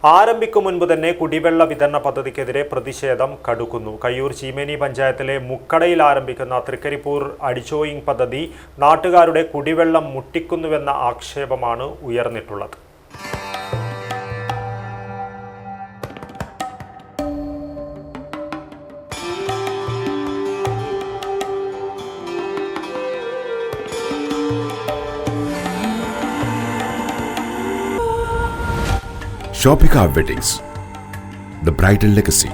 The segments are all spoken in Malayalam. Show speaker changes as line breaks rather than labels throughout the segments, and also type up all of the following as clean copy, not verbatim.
ആരംഭിക്കും മുൻപ് തന്നെ കുടിവെള്ള വിതരണ പദ്ധതിക്കെതിരെ പ്രതിഷേധം കടുക്കുന്നു. കയ്യൂർ ചീമേനി പഞ്ചായത്തിലെ മുക്കടയിൽ ആരംഭിക്കുന്ന തൃക്കരിപ്പൂർ അഡ്ജോയിങ് പദ്ധതി നാട്ടുകാരുടെ കുടിവെള്ളം മുട്ടിക്കുന്നുവെന്ന ആക്ഷേപമാണ് ഉയർന്നിട്ടുള്ളത്.
Shopika weddings, the bridal legacy.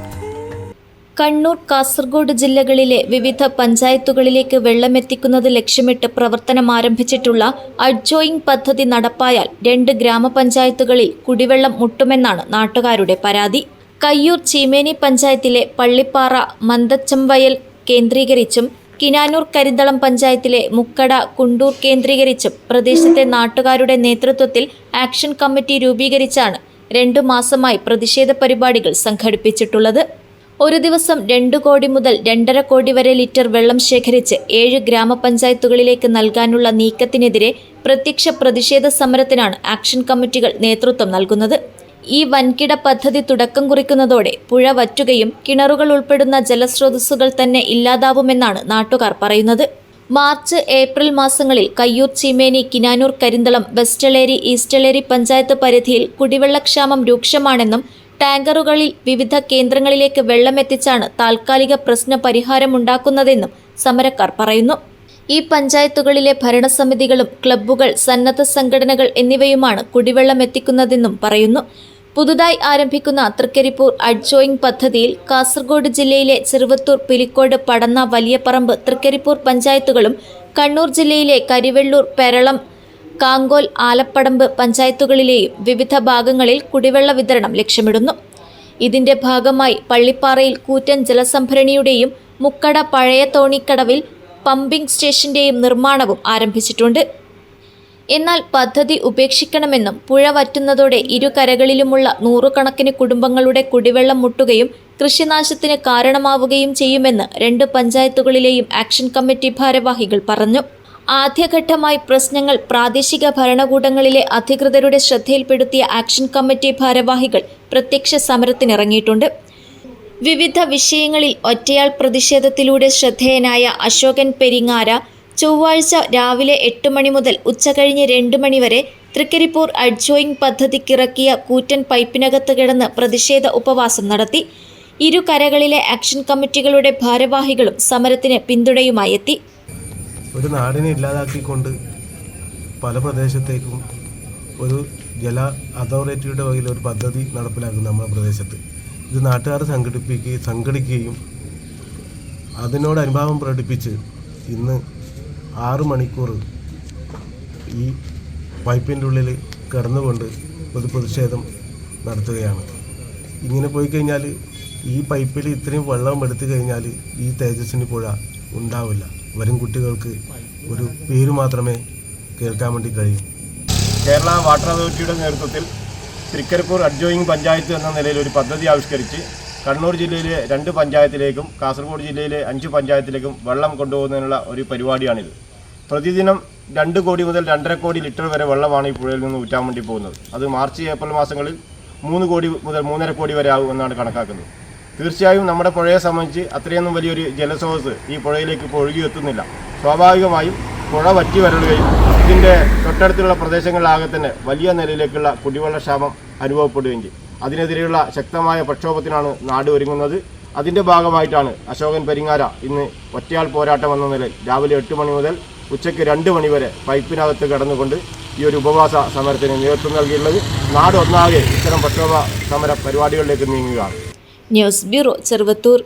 Kannur, Kasaragod ജില്ലകളിലെ വിവിധ പഞ്ചായത്തുകളിലേക്ക് വെള്ളമെത്തിക്കുന്നത് ലക്ഷ്യമിട്ട് പ്രവർത്തനം ആരംഭിച്ചിട്ടുള്ള അഡ്ജോയിങ് പദ്ധതി നടപ്പായാൽ 2 ഗ്രാമപഞ്ചായത്തുകളിൽ കുടിവെള്ളം മുട്ടുമെന്നാണ് നാട്ടുകാരുടെ പരാതി. കയ്യൂർ ചീമേനി പഞ്ചായത്തിലെ പള്ളിപ്പാറ, മന്തച്ചംവയൽ കേന്ദ്രീകരിച്ചും കിനാനൂർ കരിന്തളം പഞ്ചായത്തിലെ മുക്കട, കുണ്ടൂർ കേന്ദ്രീകരിച്ചും പ്രദേശത്തെ നാട്ടുകാരുടെ നേതൃത്വത്തിൽ ആക്ഷൻ കമ്മിറ്റി രൂപീകരിച്ചാണ് 2 മാസമായി പ്രതിഷേധ പരിപാടികൾ സംഘടിപ്പിച്ചിട്ടുള്ളത്. ഒരു ദിവസം 2 കോടി മുതൽ 2.5 കോടി വരെ ലിറ്റർ വെള്ളം ശേഖരിച്ച് 7 ഗ്രാമപഞ്ചായത്തുകളിലേക്ക് നൽകാനുള്ള നീക്കത്തിനെതിരെ പ്രത്യക്ഷ പ്രതിഷേധ സമരത്തിനാണ് ആക്ഷൻ കമ്മിറ്റികൾ നേതൃത്വം നൽകുന്നത്. ഈ വൻകിട പദ്ധതി തുടക്കം കുറിക്കുന്നതോടെ പുഴ വറ്റുകയും കിണറുകൾ ഉൾപ്പെടുന്ന ജലസ്രോതസ്സുകൾ തന്നെ ഇല്ലാതാവുമെന്നാണ് നാട്ടുകാർ പറയുന്നത്. മാർച്ച്, ഏപ്രിൽ മാസങ്ങളിൽ കയ്യൂർ ചീമേനി, കിനാനൂർ കരിന്തളം, വെസ്റ്റളേരി, ഈസ്റ്റളേരി പഞ്ചായത്ത് പരിധിയിൽ കുടിവെള്ളക്ഷാമം രൂക്ഷമാണെന്നും ടാങ്കറുകളിൽ വിവിധ കേന്ദ്രങ്ങളിലേക്ക് വെള്ളമെത്തിച്ചാണ് താൽക്കാലിക പ്രശ്ന പരിഹാരമുണ്ടാക്കുന്നതെന്നും സമരക്കാർ പറയുന്നു. ഈ പഞ്ചായത്തുകളിലെ ഭരണസമിതികളും ക്ലബ്ബുകൾ, സന്നദ്ധ സംഘടനകൾ എന്നിവയുമാണ് കുടിവെള്ളം എത്തിക്കുന്നതെന്നും പറയുന്നു. പുതുതായി ആരംഭിക്കുന്ന തൃക്കരിപ്പൂർ അഡ്ജോയിങ് പദ്ധതിയിൽ കാസർഗോഡ് ജില്ലയിലെ ചെറുവത്തൂർ, പിലിക്കോട്, പടന്ന, വലിയപറമ്പ്, തൃക്കരിപ്പൂർ പഞ്ചായത്തുകളും കണ്ണൂർ ജില്ലയിലെ കരിവെള്ളൂർ, പെരളം, കാങ്കോൽ, ആലപ്പടമ്പ് പഞ്ചായത്തുകളിലെയും വിവിധ ഭാഗങ്ങളിൽ കുടിവെള്ള വിതരണം ലക്ഷ്യമിടുന്നു. ഇതിന്റെ ഭാഗമായി പള്ളിപ്പാറയിൽ കൂറ്റൻ ജലസംഭരണിയുടെയും മുക്കട പഴയ തോണിക്കടവിൽ പമ്പിംഗ് സ്റ്റേഷന്റെയും നിർമ്മാണവും ആരംഭിച്ചിട്ടുണ്ട്. എന്നാൽ പദ്ധതി ഉപേക്ഷിക്കണമെന്നും പുഴ വറ്റുന്നതോടെ ഇരുകരകളിലുമുള്ള 100 കണക്കിന് കുടുംബങ്ങളുടെ കുടിവെള്ളം മുട്ടുകയും കൃഷിനാശത്തിന് കാരണമാവുകയും ചെയ്യുമെന്ന് 2 പഞ്ചായത്തുകളിലെയും ആക്ഷൻ കമ്മിറ്റി ഭാരവാഹികൾ പറഞ്ഞു. ആദ്യഘട്ടമായി പ്രശ്നങ്ങൾ പ്രാദേശിക ഭരണകൂടങ്ങളിലെ അധികൃതരുടെ ശ്രദ്ധയിൽപ്പെടുത്തിയ ആക്ഷൻ കമ്മിറ്റി ഭാരവാഹികൾ പ്രത്യക്ഷ സമരത്തിനിറങ്ങിയിട്ടുണ്ട്. വിവിധ വിഷയങ്ങളിൽ ഒറ്റയാൾ പ്രതിഷേധത്തിലൂടെ ശ്രദ്ധേയനായ അശോകൻ പെരിങ്ങാര ചൊവ്വാഴ്ച രാവിലെ 8 മണി മുതൽ ഉച്ചകഴിഞ്ഞ് 2 മണി വരെ തൃക്കരിപ്പൂർ അഡ്ജോയിങ് പദ്ധതിക്കിറക്കിയ കൂറ്റൻ പൈപ്പിനകത്ത് കിടന്ന് പ്രതിഷേധ ഉപവാസം നടത്തി. ഇരുകരകളിലെ ആക്ഷൻ കമ്മിറ്റികളുടെ ഭാരവാഹികളും സമരത്തിന് പിന്തുണയുമായി എത്തി.
ഒരു നാടിനെ ഇല്ലാതാക്കിക്കൊണ്ട് പല പ്രദേശത്തേക്കും ഒരു ജല അതോറിറ്റിയുടെ വകയിൽ ഒരു പദ്ധതി നടപ്പിലാക്കുന്നു നമ്മുടെ പ്രദേശത്ത്. ഇത് നാട്ടുകാർ സംഘടിക്കുകയും അതിനോട് അനുഭാവം പ്രകടിപ്പിച്ച് ഇന്ന് 6 മണിക്കൂർ ഈ പൈപ്പിൻ്റെ ഉള്ളിൽ കിടന്നുകൊണ്ട് ഒരു പ്രതിഷേധം നടത്തുകയാണ്. ഇങ്ങനെ പോയി കഴിഞ്ഞാൽ ഈ പൈപ്പിൽ ഇത്രയും വെള്ളം എടുത്തു കഴിഞ്ഞാൽ ഈ തേജസ്വിനി പുഴ ഉണ്ടാവില്ല. വരും കുട്ടികൾക്ക് ഒരു പേര് മാത്രമേ കേൾക്കാൻ വേണ്ടി കഴിയൂ.
കേരള വാട്ടർ അതോറിറ്റിയുടെ നേതൃത്വത്തിൽ തൃക്കരിപ്പൂർ അഡ്ജോയിങ് പഞ്ചായത്ത് എന്ന നിലയിൽ ഒരു പദ്ധതി ആവിഷ്കരിച്ച് കണ്ണൂർ ജില്ലയിലെ 2 പഞ്ചായത്തിലേക്കും കാസർഗോഡ് ജില്ലയിലെ 5 പഞ്ചായത്തിലേക്കും വെള്ളം കൊണ്ടുപോകുന്നതിനുള്ള ഒരു പരിപാടിയാണിത്. പ്രതിദിനം 2 കോടി മുതൽ 2.5 കോടി ലിറ്റർ വരെ വെള്ളമാണ് ഈ പുഴയിൽ നിന്ന് ഊറ്റാൻ വേണ്ടി പോകുന്നത്. അത് മാർച്ച്, ഏപ്രിൽ മാസങ്ങളിൽ 3 കോടി മുതൽ 3.5 കോടി വരെ ആകുമെന്നാണ് കണക്കാക്കുന്നത്. തീർച്ചയായും നമ്മുടെ പുഴയെ സംബന്ധിച്ച് അത്രയൊന്നും വലിയൊരു ജലസ്രോതസ് ഈ പുഴയിലേക്ക് ഇപ്പോൾ ഒഴുകിയെത്തുന്നില്ല. സ്വാഭാവികമായും പുഴ വറ്റി വരളുകയും ഇതിൻ്റെ തൊട്ടടുത്തുള്ള പ്രദേശങ്ങളിലാകെ തന്നെ വലിയ നിലയിലേക്കുള്ള കുടിവെള്ളക്ഷാമം അനുഭവപ്പെടുകയും ചെയ്യും. അതിനെതിരെയുള്ള ശക്തമായ പ്രക്ഷോഭത്തിനാണ് നാട് ഒരുങ്ങുന്നത്. അതിൻ്റെ ഭാഗമായിട്ടാണ് അശോകൻ പെരിങ്ങാര ഇന്ന് ഒറ്റയാൾ പോരാട്ടം എന്ന നിലയിൽ രാവിലെ 8 മണി മുതൽ ഉച്ചയ്ക്ക് 2 മണി വരെ പൈപ്പിനകത്ത് കടന്നുകൊണ്ട് ഈ ഒരു ഉപവാസ സമരത്തിന് നേതൃത്വം നൽകിയുള്ളത്. നാട് ഒന്നാകെ ഇത്തരം പ്രക്ഷോഭ സമര പരിപാടികളിലേക്ക് നീങ്ങുകയാണ്.
News bureau, Cheruvathur.